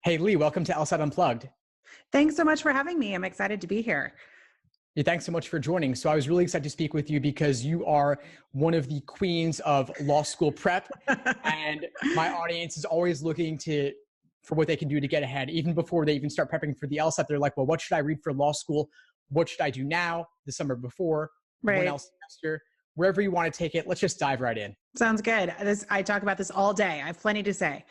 Hey, Lee, welcome to LSAT Unplugged. Thanks so much for having me. I'm excited to be here. Yeah, thanks so much for joining. So I was really excited to speak with you because you are one of the queens of law school prep, and my audience is always looking for what they can do to get ahead. Even before they even start prepping for the LSAT, they're like, well, what should I read for law school? What should I do now, the summer before, one Right. else semester? Wherever you want to take it, let's just dive right in. Sounds good. I talk about this all day. I have plenty to say.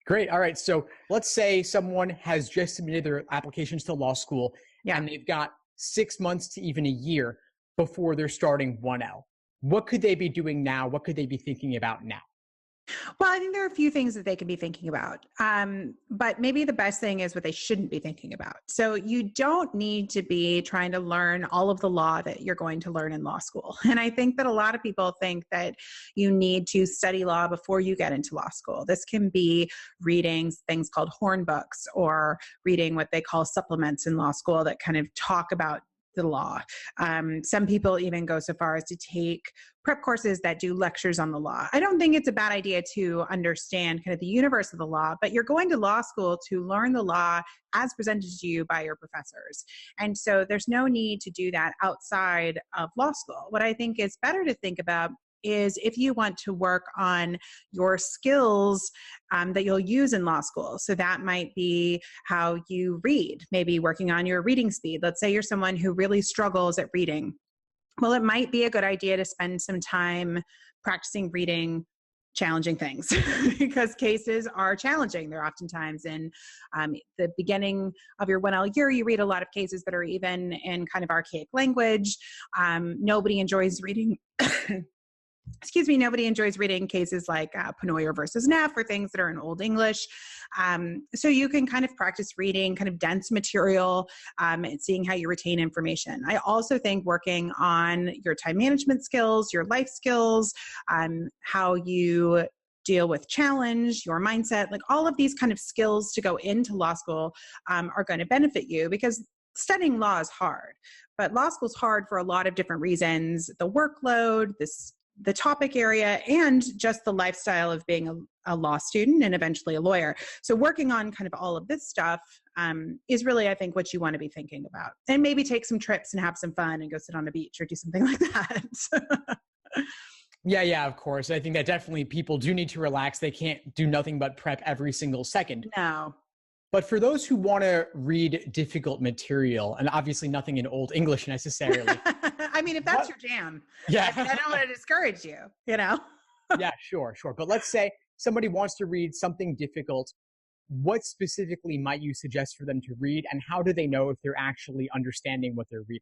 Great. All right. So let's say someone has just submitted their applications to law school Yeah. and they've got 6 months to even a year before they're starting 1L. What could they be doing now? What could they be thinking about now? Well, I think there are a few things that they can be thinking about. But maybe the best thing is what they shouldn't be thinking about. So you don't need to be trying to learn all of the law that you're going to learn in law school. And I think that a lot of people think that you need to study law before you get into law school. This can be reading things called horn books or reading what they call supplements in law school that kind of talk about the law. Some people even go so far as to take prep courses that do lectures on the law. I don't think it's a bad idea to understand kind of the universe of the law, but you're going to law school to learn the law as presented to you by your professors. And so there's no need to do that outside of law school. What I think is better to think about is if you want to work on your skills that you'll use in law school. So that might be how you read, maybe working on your reading speed. Let's say you're someone who really struggles at reading. Well, it might be a good idea to spend some time practicing reading challenging things because cases are challenging. They're oftentimes in the beginning of your 1L year, you read a lot of cases that are even in kind of archaic language. Nobody enjoys reading nobody enjoys reading cases like Penoyer versus Neff or things that are in Old English. So you can kind of practice reading kind of dense material and seeing how you retain information. I also think working on your time management skills, your life skills, how you deal with challenge, your mindset, like all of these kind of skills to go into law school are going to benefit you because studying law is hard. But law school is hard for a lot of different reasons: the workload, the topic area, and just the lifestyle of being a law student and eventually a lawyer. So working on kind of all of this stuff is really, I think, what you want to be thinking about. And maybe take some trips and have some fun and go sit on a beach or do something like that. Yeah, of course. I think that definitely people do need to relax. They can't do nothing but prep every single second. No. But for those who want to read difficult material, and obviously nothing in Old English necessarily. I mean, if that's your jam, Yeah. I don't want to discourage you, Yeah, sure. But let's say somebody wants to read something difficult. What specifically might you suggest for them to read, and how do they know if they're actually understanding what they're reading?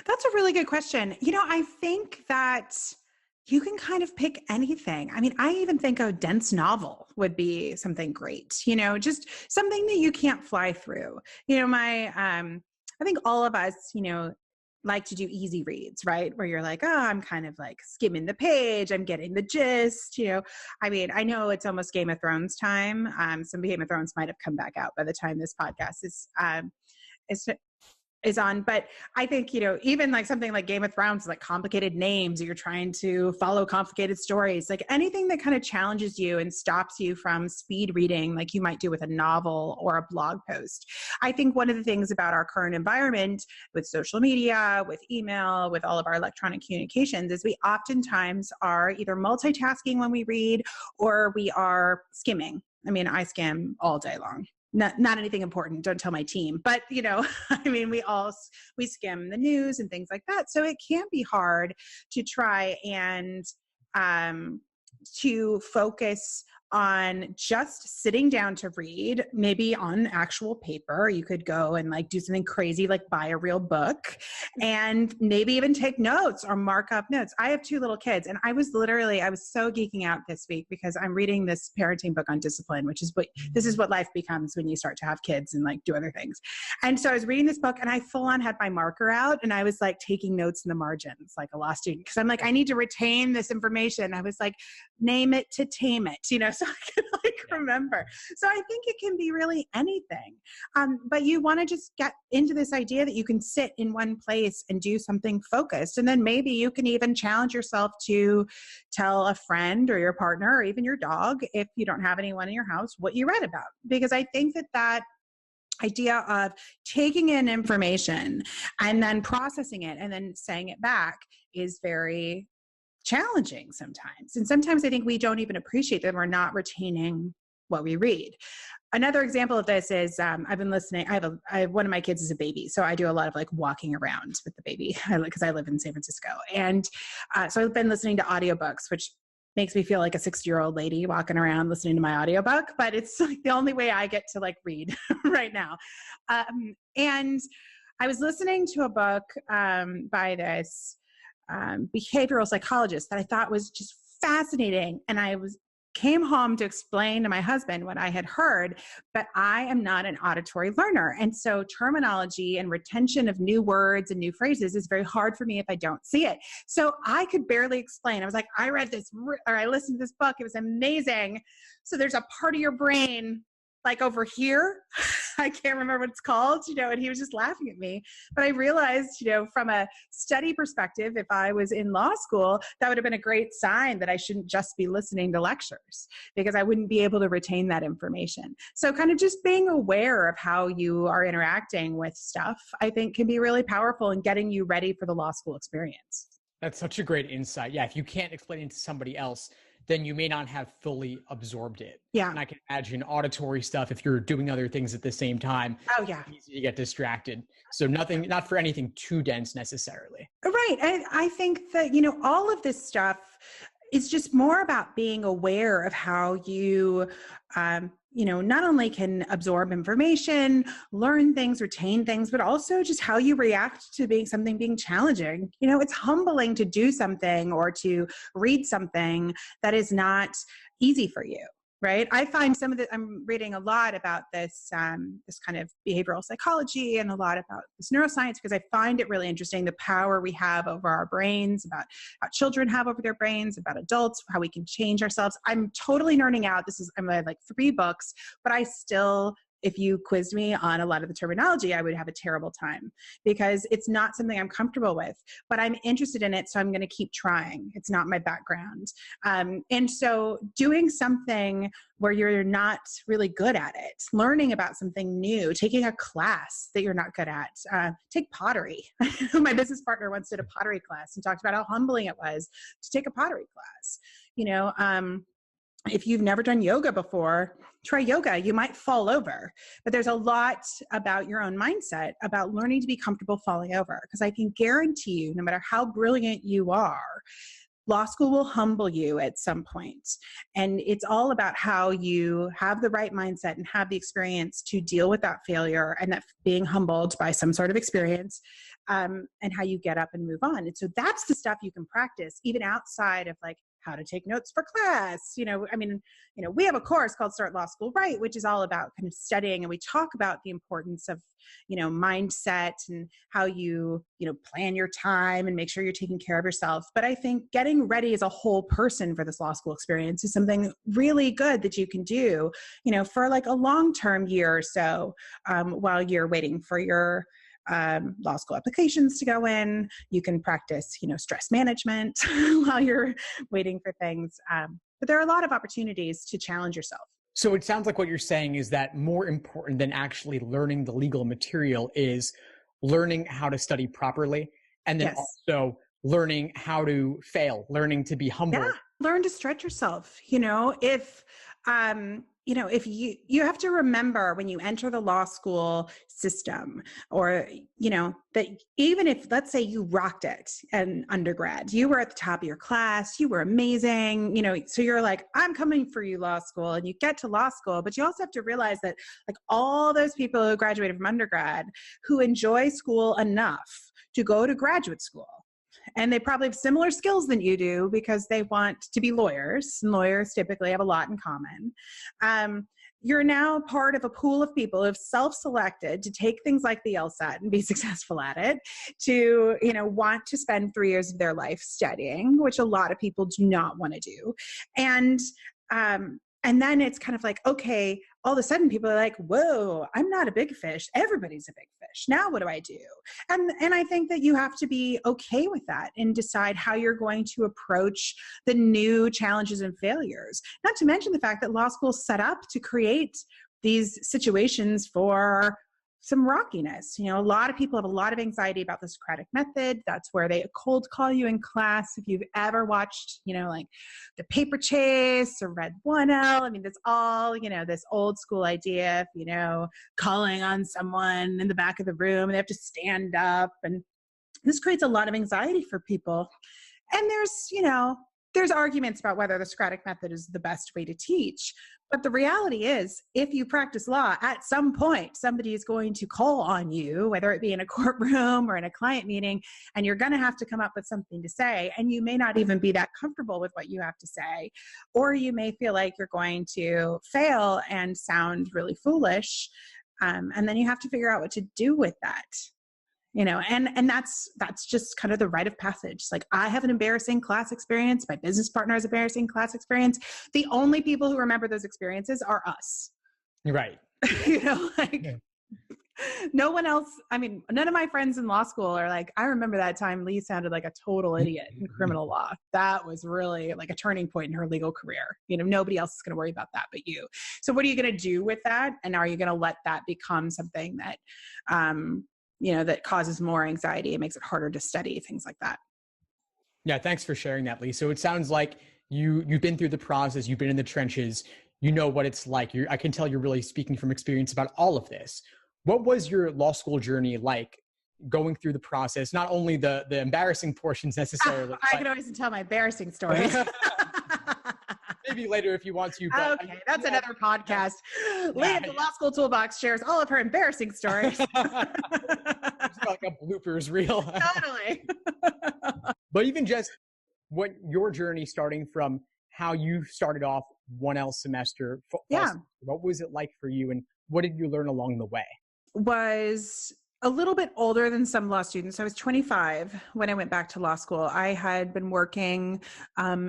That's a really good question. I think that you can kind of pick anything. I mean, I even think a dense novel would be something great, just something that you can't fly through. I think all of us, like to do easy reads, right? Where you're like, oh, I'm kind of like skimming the page. I'm getting the gist, I mean, I know it's almost Game of Thrones time. Some Game of Thrones might have come back out by the time this podcast is on. But I think, even like something like Game of Thrones, like complicated names, you're trying to follow complicated stories, like anything that kind of challenges you and stops you from speed reading, like you might do with a novel or a blog post. I think one of the things about our current environment with social media, with email, with all of our electronic communications is we oftentimes are either multitasking when we read or we are skimming. I mean, I skim all day long. Not anything important. Don't tell my team. But, I mean, we skim the news and things like that. So it can be hard to try and to focus on just sitting down to read, maybe on actual paper. You could go and like do something crazy, like buy a real book and maybe even take notes or mark up notes. I have 2 little kids and I was so geeking out this week because I'm reading this parenting book on discipline, this is what life becomes when you start to have kids and like do other things. And so I was reading this book and I full on had my marker out and I was like taking notes in the margins like a law student because I'm like, I need to retain this information. I was like, name it to tame it, so so I can like remember. So I think it can be really anything. But you want to just get into this idea that you can sit in one place and do something focused. And then maybe you can even challenge yourself to tell a friend or your partner or even your dog, if you don't have anyone in your house, what you read about. Because I think that idea of taking in information and then processing it and then saying it back is very challenging sometimes. And sometimes I think we don't even appreciate that we're not retaining what we read. Another example of this is I've been listening. I have one of my kids is a baby, so I do a lot of like walking around with the baby because I live in San Francisco, and so I've been listening to audiobooks, which makes me feel like a 60-year-old lady walking around listening to my audiobook, but it's like the only way I get to like read right now. And I was listening to a book by this behavioral psychologist that I thought was just fascinating. And came home to explain to my husband what I had heard, but I am not an auditory learner. And so terminology and retention of new words and new phrases is very hard for me if I don't see it. So I could barely explain. I was like, I listened to this book. It was amazing. So there's a part of your brain like over here, I can't remember what it's called, and he was just laughing at me. But I realized, from a study perspective, if I was in law school, that would have been a great sign that I shouldn't just be listening to lectures because I wouldn't be able to retain that information. So kind of just being aware of how you are interacting with stuff, I think can be really powerful in getting you ready for the law school experience. That's such a great insight. Yeah, if you can't explain it to somebody else, then you may not have fully absorbed it. Yeah. And I can imagine auditory stuff, if you're doing other things at the same time, oh yeah, it's easy to get distracted. So not for anything too dense necessarily. Right. I think that, all of this stuff is just more about being aware of how you, not only can absorb information, learn things, retain things, but also just how you react to something being challenging. It's humbling to do something or to read something that is not easy for you. Right. I find I'm reading a lot about this kind of behavioral psychology and a lot about this neuroscience because I find it really interesting, the power we have over our brains, about how children have over their brains, about adults, how we can change ourselves. I'm totally nerding out. I'm like 3 books, but I still, if you quizzed me on a lot of the terminology, I would have a terrible time because it's not something I'm comfortable with, but I'm interested in it. So I'm going to keep trying. It's not my background. And so doing something where you're not really good at it, learning about something new, taking a class that you're not good at, take pottery. My business partner once did a pottery class and talked about how humbling it was to take a pottery class. If you've never done yoga before, try yoga. You might fall over, but there's a lot about your own mindset, about learning to be comfortable falling over. Because I can guarantee you, no matter how brilliant you are, law school will humble you at some point. And it's all about how you have the right mindset and have the experience to deal with that failure and that being humbled by some sort of experience, and how you get up and move on. And so that's the stuff you can practice even outside of like how to take notes for class. We have a course called Start Law School Right, which is all about kind of studying. And we talk about the importance of, mindset and how you, plan your time and make sure you're taking care of yourself. But I think getting ready as a whole person for this law school experience is something really good that you can do, for like a long-term year or so, while you're waiting for your law school applications to go in. You can practice, stress management while you're waiting for things. But there are a lot of opportunities to challenge yourself. So it sounds like what you're saying is that more important than actually learning the legal material is learning how to study properly, and then also learning how to fail, learning to be humble. Yeah, learn to stretch yourself. If you have to remember when you enter the law school system, or, that even if, let's say you rocked it in undergrad, you were at the top of your class, you were amazing, so you're like, I'm coming for you, law school, and you get to law school, but you also have to realize that like all those people who graduated from undergrad who enjoy school enough to go to graduate school, and they probably have similar skills than you do because they want to be lawyers, and lawyers typically have a lot in common. You're now part of a pool of people who have self-selected to take things like the LSAT and be successful at it, to, want to spend 3 years of their life studying, which a lot of people do not want to do. And And then it's kind of like, okay, all of a sudden people are like, whoa, I'm not a big fish. Everybody's a big fish. Now what do I do? And I think that you have to be okay with that and decide how you're going to approach the new challenges and failures. Not to mention the fact that law school is set up to create these situations for some rockiness. A lot of people have a lot of anxiety about the Socratic method. That's where they cold call you in class. If you've ever watched, like the paper chase or read 1L, I mean, that's all, this old school idea of, calling on someone in the back of the room and they have to stand up. And this creates a lot of anxiety for people. And there's arguments about whether the Socratic method is the best way to teach. But the reality is, if you practice law, at some point, somebody is going to call on you, whether it be in a courtroom or in a client meeting, and you're going to have to come up with something to say. And you may not even be that comfortable with what you have to say, or you may feel like you're going to fail and sound really foolish. And then you have to figure out what to do with that. And that's just kind of the rite of passage. It's like, I have an embarrassing class experience. My business partner has embarrassing class experience. The only people who remember those experiences are us. Right. No one else. I mean, none of my friends in law school are like, I remember that time Lee sounded like a total idiot in criminal law. That was really like a turning point in her legal career. Nobody else is going to worry about that but you. So what are you going to do with that? And are you going to let that become something that, that causes more anxiety and makes it harder to study, things like that? Yeah, thanks for sharing that, Lee. So it sounds like you've been through the process, you've been in the trenches, you know what it's like. I can tell you're really speaking from experience about all of this. What was your law school journey like, going through the process? Not only the embarrassing portions necessarily. I can always tell my embarrassing stories. Maybe later if you want to. But, okay, that's another podcast. Lee at the Law School Toolbox shares all of her embarrassing stories. It's like a bloopers reel. Totally. But even just what your journey, starting from how you started off 1L semester, what was it like for you, and what did you learn along the way? Was a little bit older than some law students. I was 25 when I went back to law school. I had been working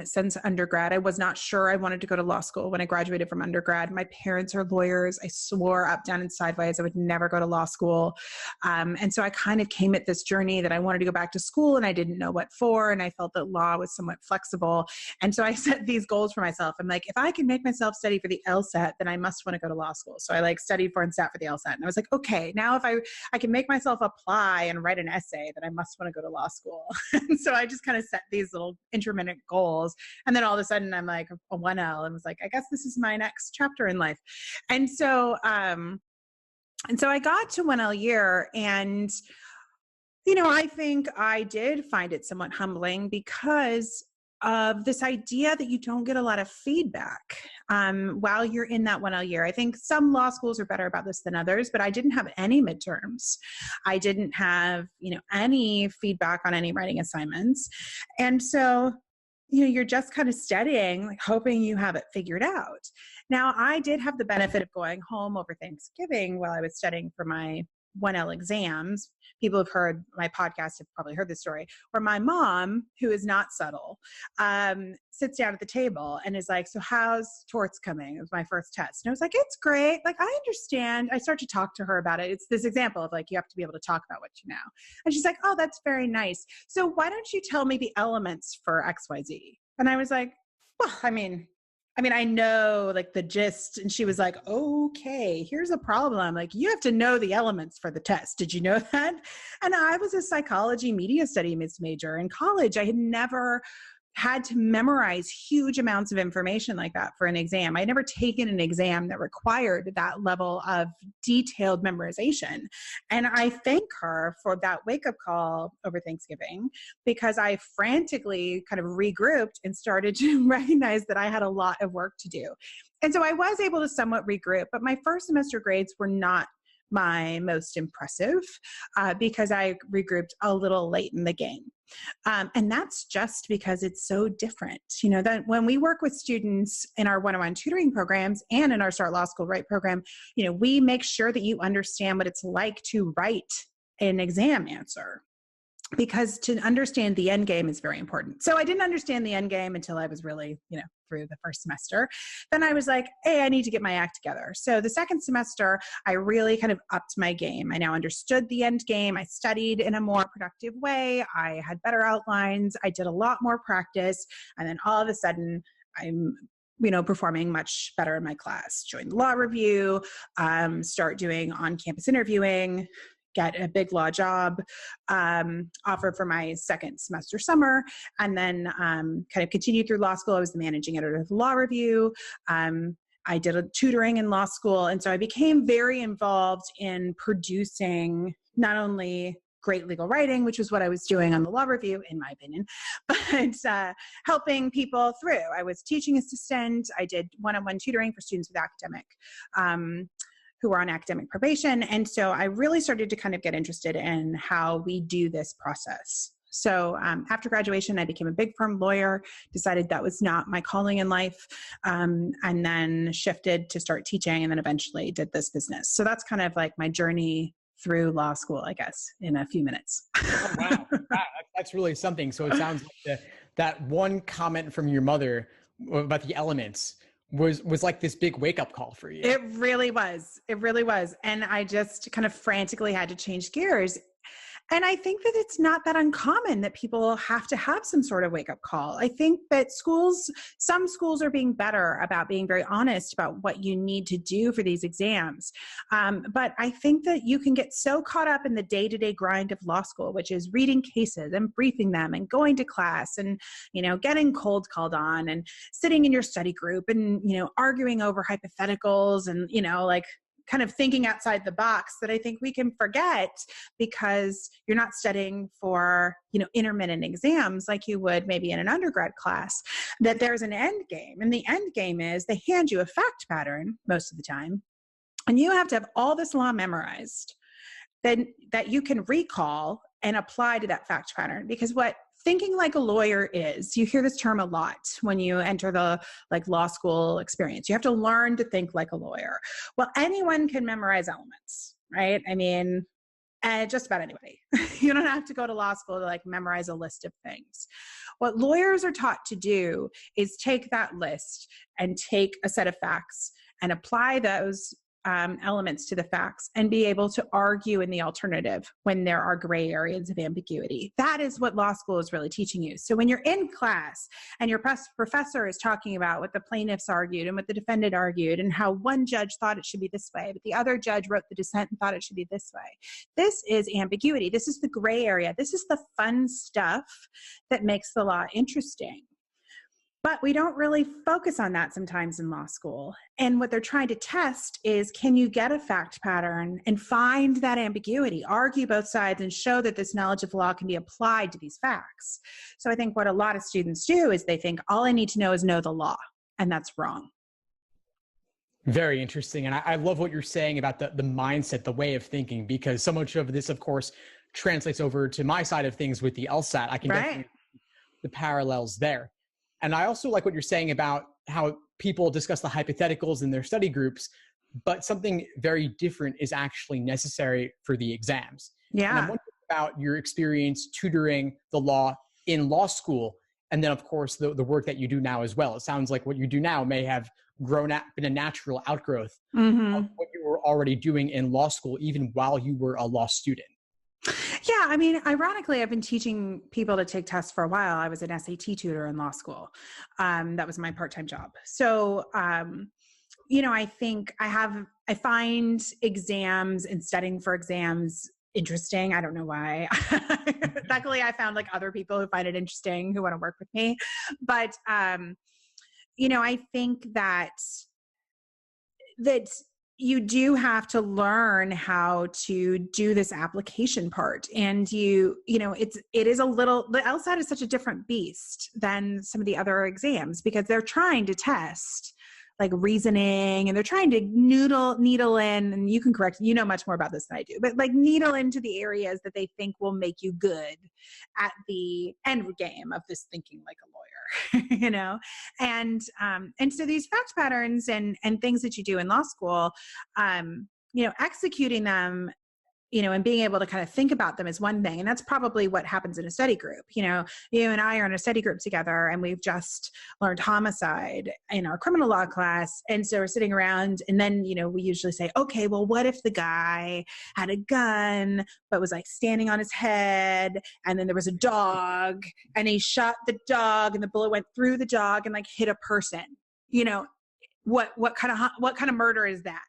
since undergrad. I was not sure I wanted to go to law school when I graduated from undergrad. My parents are lawyers. I swore up, down, and sideways I would never go to law school. And so I kind of came at this journey that I wanted to go back to school, and I didn't know what for. And I felt that law was somewhat flexible. And so I set these goals for myself. I'm like, if I can make myself study for the LSAT, then I must want to go to law school. So I studied for and sat for the LSAT. And I was like, okay, now if I can make myself apply and write an essay, that I must want to go to law school. And so I just kind of set these little intermittent goals. And then all of a sudden I'm like a 1L and was like, I guess this is my next chapter in life. And so I got to 1L year, and I think I did find it somewhat humbling because of this idea that you don't get a lot of feedback while you're in that 1L year. I think some law schools are better about this than others, but I didn't have any midterms. I didn't have, any feedback on any writing assignments. And so, you're just kind of studying, like hoping you have it figured out. Now, I did have the benefit of going home over Thanksgiving while I was studying for my 1L exams. People who've heard my podcast have probably heard this story, where my mom, who is not subtle, sits down at the table and is like, so how's torts coming? It was my first test. And I was like, it's great. Like, I understand. I start to talk to her about it. It's this example of like, you have to be able to talk about what you know. And she's like, oh, that's very nice. So why don't you tell me the elements for XYZ? And I was like, well, I mean, I know like the gist. And she was like, okay, here's a problem. Like, you have to know the elements for the test. Did you know that? And I was a psychology media studies major in college. I had never had to memorize huge amounts of information like that for an exam. I'd never taken an exam that required that level of detailed memorization. And I thank her for that wake-up call over Thanksgiving, because I frantically kind of regrouped and started to recognize that I had a lot of work to do. And so I was able to somewhat regroup, but my first semester grades were not my most impressive because I regrouped a little late in the game. And that's just because it's so different. That when we work with students in our one-on-one tutoring programs and in our Start Law School Write program, we make sure that you understand what it's like to write an exam answer, because to understand the end game is very important. So I didn't understand the end game until I was really, through the first semester. Then I was like, hey, I need to get my act together. So the second semester, I really kind of upped my game. I now understood the end game. I studied in a more productive way. I had better outlines. I did a lot more practice. And then all of a sudden, I'm performing much better in my class. Join the law review, start doing on-campus interviewing, get a big law job, offer for my second semester summer, and then kind of continue through law school. I was the managing editor of the law review. I did a tutoring in law school. And so I became very involved in producing not only great legal writing, which was what I was doing on the law review, in my opinion, but helping people through. I was teaching assistant. I did one-on-one tutoring for students with academic, who were on academic probation. And so I really started to kind of get interested in how we do this process. So after graduation, I became a big firm lawyer, decided that was not my calling in life, and then shifted to start teaching, and then eventually did this business. So that's kind of like my journey through law school, I guess, in a few minutes. Oh, wow. Wow. That's really something. So it sounds like that one comment from your mother about the elements was like this big wake up call for you. It really was. It really was. And I just kind of frantically had to change gears. And I think that it's not that uncommon that people have to have some sort of wake up call. I think that some schools are being better about being very honest about what you need to do for these exams. But I think that you can get so caught up in the day-to-day grind of law school, which is reading cases and briefing them and going to class and, getting cold called on and sitting in your study group and, arguing over hypotheticals and, kind of thinking outside the box, that I think we can forget, because you're not studying for, intermittent exams like you would maybe in an undergrad class, that there's an end game. And the end game is they hand you a fact pattern most of the time, and you have to have all this law memorized then that you can recall and apply to that fact pattern. Because what thinking like a lawyer is, you hear this term a lot when you enter the law school experience. You have to learn to think like a lawyer. Well, anyone can memorize elements, right? I mean, just about anybody. You don't have to go to law school to memorize a list of things. What lawyers are taught to do is take that list and take a set of facts and apply those elements to the facts and be able to argue in the alternative when there are gray areas of ambiguity. That is what law school is really teaching you. So when you're in class and your professor is talking about what the plaintiffs argued and what the defendant argued and how one judge thought it should be this way, but the other judge wrote the dissent and thought it should be this way. This is ambiguity. This is the gray area. This is the fun stuff that makes the law interesting. But we don't really focus on that sometimes in law school. And what they're trying to test is, can you get a fact pattern and find that ambiguity, argue both sides, and show that this knowledge of the law can be applied to these facts? So I think what a lot of students do is they think, all I need to know is know the law. And that's wrong. Very interesting. And I love what you're saying about the mindset, the way of thinking, because so much of this, of course, translates over to my side of things with the LSAT. I can definitely see the parallels there. And I also like what you're saying about how people discuss the hypotheticals in their study groups, but something very different is actually necessary for the exams. Yeah. And I'm wondering about your experience tutoring the law in law school, and then, of course, the work that you do now as well. It sounds like what you do now may have been a natural outgrowth of what you were already doing in law school, even while you were a law student. Yeah, I mean, ironically, I've been teaching people to take tests for a while. I was an SAT tutor in law school. That was my part-time job. So, I think I find exams and studying for exams interesting. I don't know why. Luckily, I found other people who find it interesting, who want to work with me. But, I think that you do have to learn how to do this application part. And it is a little, the LSAT is such a different beast than some of the other exams, because they're trying to test reasoning, and they're trying to needle in, and you can correct, much more about this than I do, but needle into the areas that they think will make you good at the end game of this thinking like a lawyer, and so these fact patterns and things that you do in law school, executing them, and being able to kind of think about them is one thing. And that's probably what happens in a study group. You and I are in a study group together, and we've just learned homicide in our criminal law class. And so we're sitting around, and then, we usually say, okay, well, what if the guy had a gun, but was like standing on his head, and then there was a dog, and he shot the dog, and the bullet went through the dog and like hit a person, what kind of murder is that?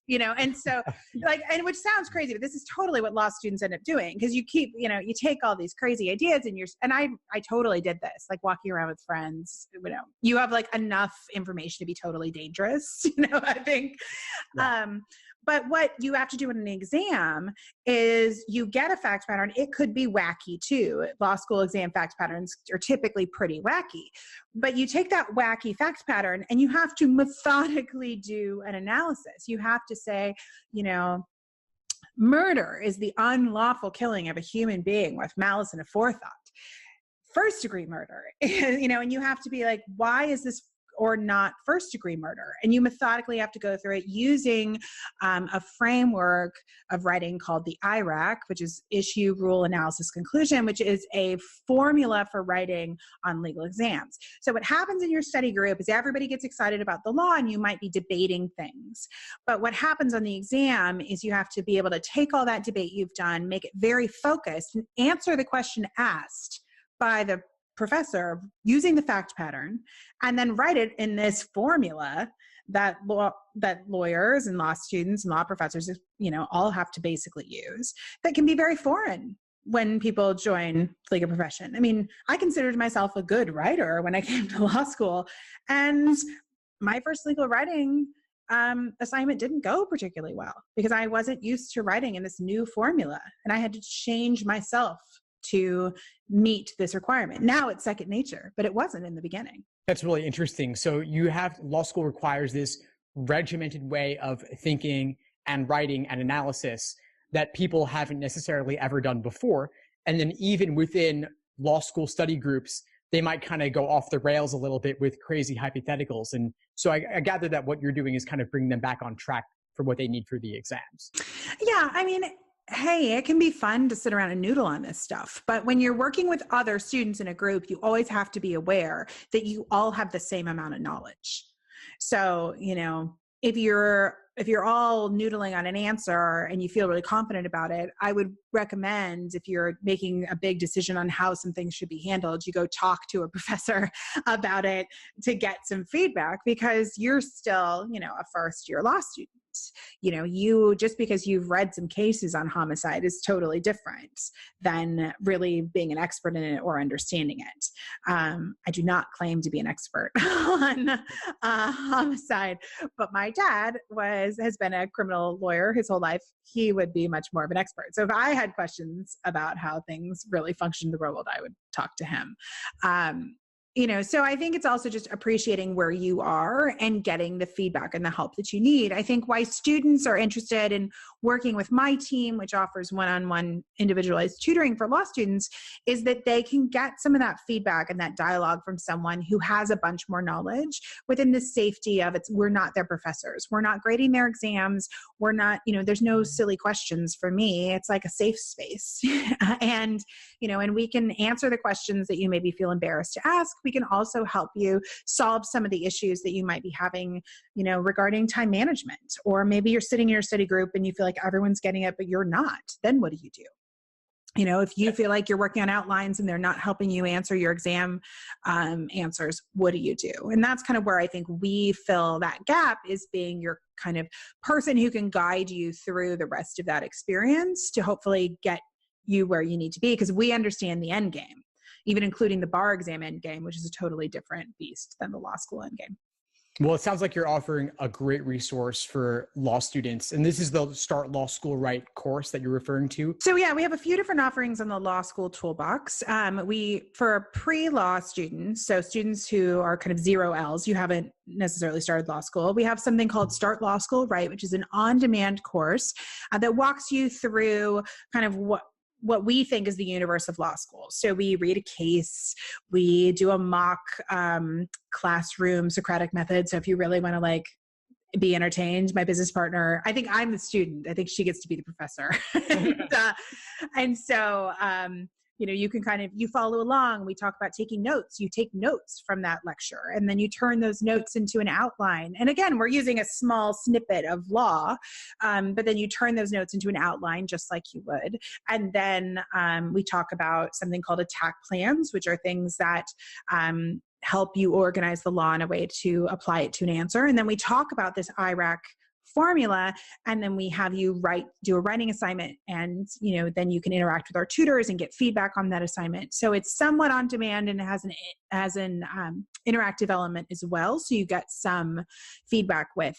And so and which sounds crazy, but this is totally what law students end up doing, because you keep, you take all these crazy ideas and I totally did this, like walking around with friends, you have like enough information to be totally dangerous, I think. Yeah. But what you have to do in an exam is you get a fact pattern. It could be wacky too. Law school exam fact patterns are typically pretty wacky. But you take that wacky fact pattern and you have to methodically do an analysis. You have to say, murder is the unlawful killing of a human being with malice and aforethought. First degree murder, and you have to be like, why is this or not first degree murder? And you methodically have to go through it using a framework of writing called the IRAC, which is Issue, Rule, Analysis, Conclusion, which is a formula for writing on legal exams. So what happens in your study group is everybody gets excited about the law and you might be debating things. But what happens on the exam is you have to be able to take all that debate you've done, make it very focused, and answer the question asked by the professor using the fact pattern, and then write it in this formula that lawyers and law students and law professors, all have to basically use, that can be very foreign when people join the legal profession. I mean, I considered myself a good writer when I came to law school, and my first legal writing assignment didn't go particularly well because I wasn't used to writing in this new formula, and I had to change myself to meet this requirement. Now it's second nature, but it wasn't in the beginning. That's really interesting. So law school requires this regimented way of thinking and writing and analysis that people haven't necessarily ever done before. And then even within law school study groups, they might kind of go off the rails a little bit with crazy hypotheticals. And so I gather that what you're doing is kind of bringing them back on track for what they need for the exams. Yeah, I mean, hey, it can be fun to sit around and noodle on this stuff. But when you're working with other students in a group, you always have to be aware that you all have the same amount of knowledge. So, if you're all noodling on an answer and you feel really confident about it, I would recommend, if you're making a big decision on how some things should be handled, you go talk to a professor about it to get some feedback, because you're still, a first-year law student. You just because you've read some cases on homicide is totally different than really being an expert in it or understanding it. I do not claim to be an expert on homicide, but my dad has been a criminal lawyer his whole life. He would be much more of an expert. So if I had questions about how things really function in the real world, I would talk to him. So I think it's also just appreciating where you are and getting the feedback and the help that you need. I think why students are interested in working with my team, which offers one-on-one individualized tutoring for law students, is that they can get some of that feedback and that dialogue from someone who has a bunch more knowledge within the safety of we're not their professors. We're not grading their exams. We're not, there's no silly questions for me. It's like a safe space. And we can answer the questions that you maybe feel embarrassed to ask. We can also help you solve some of the issues that you might be having, regarding time management, or maybe you're sitting in your study group and you feel like everyone's getting it, but you're not. Then what do you do? If you feel like you're working on outlines and they're not helping you answer your exam answers, what do you do? And that's kind of where I think we fill that gap, is being your kind of person who can guide you through the rest of that experience to hopefully get you where you need to be, because we understand the end game, even including the bar exam end game, which is a totally different beast than the law school end game. Well, it sounds like you're offering a great resource for law students. And this is the Start Law School Right course that you're referring to. So yeah, we have a few different offerings on the Law School Toolbox. For pre-law students, so students who are kind of 0 Ls, you haven't necessarily started law school, we have something called Start Law School Right, which is an on-demand course that walks you through kind of what we think is the universe of law school. So we read a case, we do a mock classroom Socratic method. So if you really want to be entertained. My business partner, I think I'm the student. I think she gets to be the professor. and so, you can you follow along. We talk about taking notes. You take notes from that lecture, and then you turn those notes into an outline. And again, we're using a small snippet of law, but then you turn those notes into an outline just like you would. And then we talk about something called attack plans, which are things that help you organize the law in a way to apply it to an answer. And then we talk about this IRAC formula, and then we have you do a writing assignment, and then you can interact with our tutors and get feedback on that assignment. So it's somewhat on demand, and it has an interactive element as well, so you get some feedback with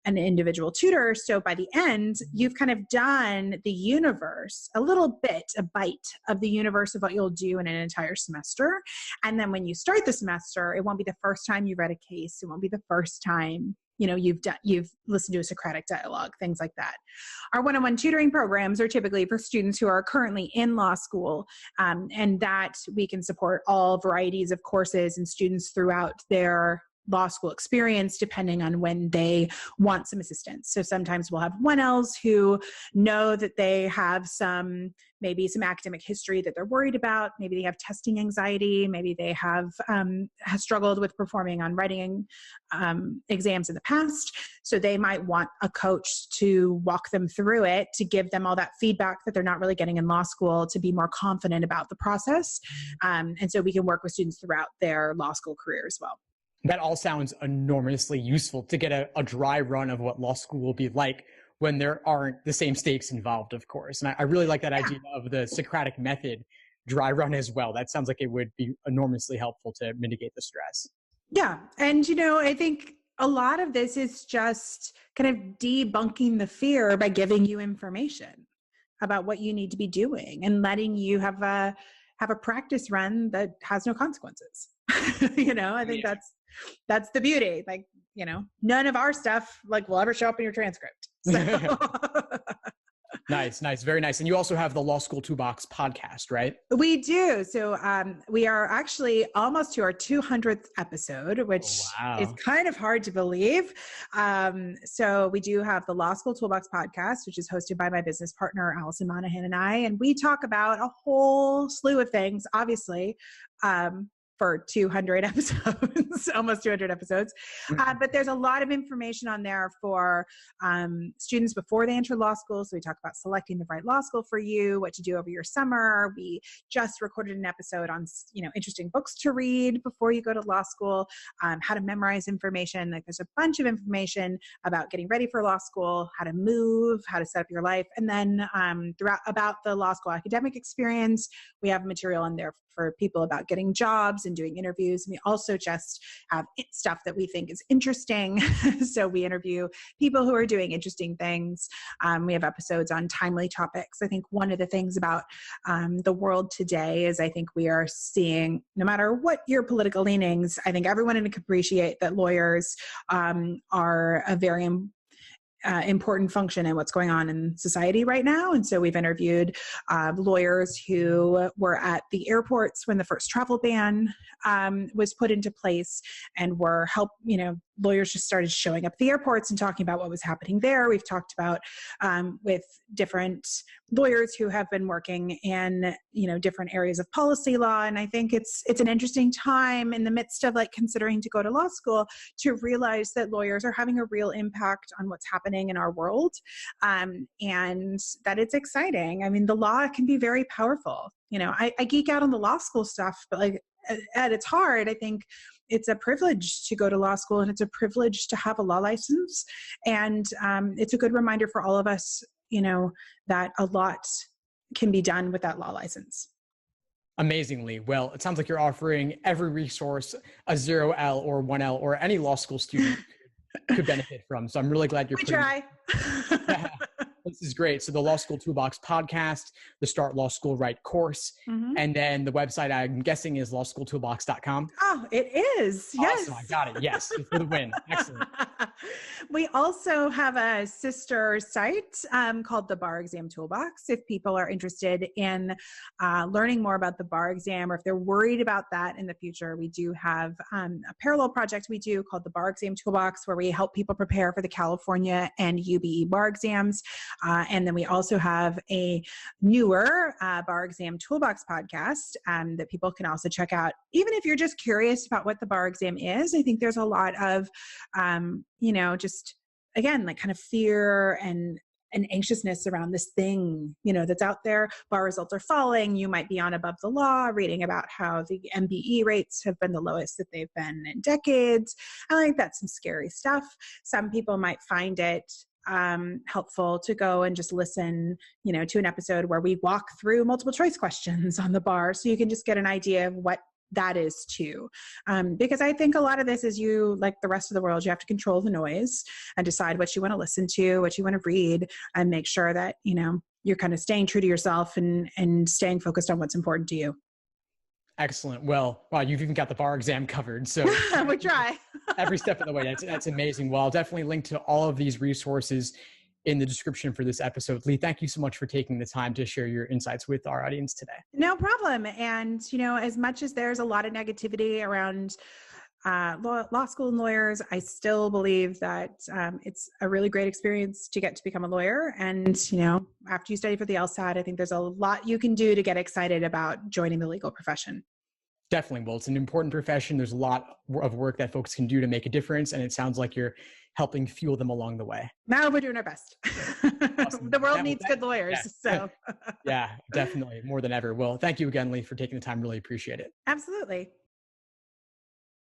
an individual tutor. So by the end, you've kind of done the universe, a bite of the universe of what you'll do in an entire semester. And then when you start the semester, it won't be the first time you read a case. It won't be the first time you've listened to a Socratic dialogue, things like that. Our one-on-one tutoring programs are typically for students who are currently in law school, and that we can support all varieties of courses and students throughout their law school experience, depending on when they want some assistance. So sometimes we'll have 1Ls who know that they have maybe some academic history that they're worried about. Maybe they have testing anxiety. Maybe they have struggled with performing on writing exams in the past. So they might want a coach to walk them through it, to give them all that feedback that they're not really getting in law school, to be more confident about the process. And so we can work with students throughout their law school career as well. That all sounds enormously useful to get a dry run of what law school will be like when there aren't the same stakes involved, of course. And I really like that idea of the Socratic method dry run as well. That sounds like it would be enormously helpful to mitigate the stress. Yeah. And, I think a lot of this is just kind of debunking the fear by giving you information about what you need to be doing and letting you have a practice run that has no consequences. I think that's the beauty. None of our stuff will ever show up in your transcript. So. Nice. Very nice. And you also have the Law School Toolbox podcast, right? We do. So we are actually almost to our 200th episode, which is kind of hard to believe. So we do have the Law School Toolbox podcast, which is hosted by my business partner, Allison Monahan, and I. And we talk about a whole slew of things, obviously, for 200 episodes, almost 200 episodes. But there's a lot of information on there for students before they enter law school. So we talk about selecting the right law school for you, what to do over your summer. We just recorded an episode on, interesting books to read before you go to law school, how to memorize information. There's a bunch of information about getting ready for law school, how to move, how to set up your life. And then throughout about the law school academic experience, we have material in there for people about getting jobs and doing interviews. And we also just have stuff that we think is interesting. So we interview people who are doing interesting things. We have episodes on timely topics. I think one of the things about the world today is I think we are seeing, no matter what your political leanings, I think everyone can appreciate that lawyers are a very important function in what's going on in society right now. And so we've interviewed lawyers who were at the airports when the first travel ban was put into place, and lawyers just started showing up at the airports and talking about what was happening there. We've talked about with different lawyers who have been working in, different areas of policy law. And I think it's an interesting time in the midst of considering to go to law school to realize that lawyers are having a real impact on what's happening in our world, and that it's exciting. I mean, the law can be very powerful. I geek out on the law school stuff, but at its heart, I think it's a privilege to go to law school, and it's a privilege to have a law license. And it's a good reminder for all of us, that a lot can be done with that law license. Amazingly. Well, it sounds like you're offering every resource a 0L or 1L or any law school student could benefit from. So I'm really glad you're try. Yeah, this is great. So the Law School Toolbox podcast, the Start Law School Right course, and then the website I'm guessing is lawschooltoolbox.com. Oh, it is. Awesome. Yes. I got it. Yes. For the win. Excellent. We also have a sister site called the Bar Exam Toolbox. If people are interested in learning more about the bar exam, or if they're worried about that in the future, we do have a parallel project we do called the Bar Exam Toolbox, where we help people prepare for the California and UBE bar exams. And then we also have a newer Bar Exam Toolbox podcast that people can also check out. Even if you're just curious about what the bar exam is, I think there's a lot of, just again, like kind of fear and anxiousness around this thing, that's out there. Bar results are falling. You might be on above the law, reading about how the MBE rates have been the lowest that they've been in decades. I think that's some scary stuff. Some people might find it helpful to go and just listen, to an episode where we walk through multiple choice questions on the bar, so you can just get an idea of what that is too. Because I think a lot of this is, you, like the rest of the world, you have to control the noise and decide what you want to listen to, what you want to read, and make sure that, you're kind of staying true to yourself and staying focused on what's important to you. Excellent. Well, wow, you've even got the bar exam covered. So we try every step of the way. That's amazing. Well, I'll definitely link to all of these resources in the description for this episode. Lee, thank you so much for taking the time to share your insights with our audience today. No problem. And, as much as there's a lot of negativity around law school and lawyers, I still believe that it's a really great experience to get to become a lawyer. And, after you study for the LSAT, I think there's a lot you can do to get excited about joining the legal profession. Definitely. Well, it's an important profession. There's a lot of work that folks can do to make a difference. And it sounds like you're helping fuel them along the way. Now we're doing our best. Awesome. The world needs good lawyers. Yeah. So yeah, definitely. More than ever. Well, thank you again, Lee, for taking the time. Really appreciate it. Absolutely.